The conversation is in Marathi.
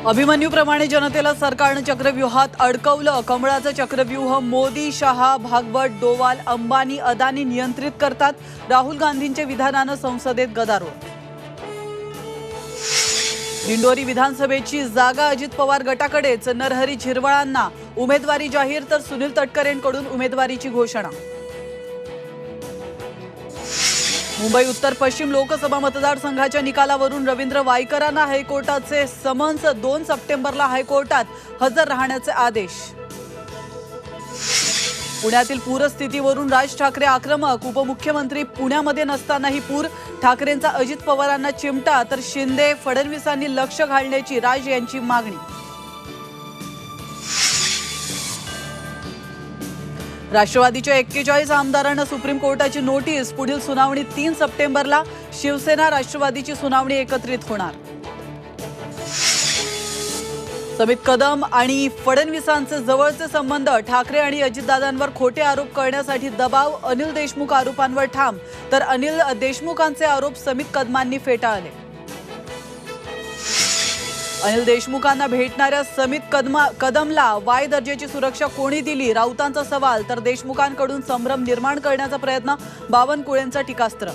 अभिमन्यूप्रमाणे जनतेला सरकारनं चक्रव्यूहात अडकवलं। कमळाचं चक्रव्यूह मोदी, शहा, भागवत, डोवाल, अंबानी, अदानी नियंत्रित करतात। राहुल गांधींच्या विधानानं संसदेत गदारोळ। दिंडोरी विधानसभेची जागा अजित पवार गटाकडेच। नरहरी झिरवाळांना उमेदवारी जाहीर, तर सुनील तटकरेंकडून उमेदवारीची घोषणा। मुंबई उत्तर पश्चिम लोकसभा मतदारसंघाच्या निकालावरून रवींद्र वायकरांना हायकोर्टाचे समन्स। 2 सप्टेंबरला हायकोर्टात हजर राहण्याचे आदेश। पुण्यातील पूरस्थितीवरून राज ठाकरे आक्रमक। उपमुख्यमंत्री पुण्यामध्ये नसतानाही पूर। ठाकरेंचा अजित पवारांना चिमटा, तर शिंदे फडणवीसांनी लक्ष घालण्याची राज यांची मागणी। राष्ट्रवादीच्या 41 आमदारांना सुप्रीम कोर्टाची नोटीस। पुढील सुनावणी 3 सप्टेंबरला। शिवसेना राष्ट्रवादीची सुनावणी एकत्रित होणार। समित कदम आणि फडणवीसांचे जवळचे संबंध। ठाकरे आणि अजितदादांवर खोटे आरोप करण्यासाठी दबाव। अनिल देशमुख आरोपांवर ठाम, तर अनिल देशमुखांचे आरोप समित कदमांनी फेटाळले। अनिल देशमुखांना भेटणाऱ्या समित कदमला वाय दर्जाची सुरक्षा कोणी दिली? राऊतांचा सवाल, तर देशमुखांकडून संभ्रम निर्माण करण्याचा प्रयत्न। बावनकुळेंचा टीकास्त्र।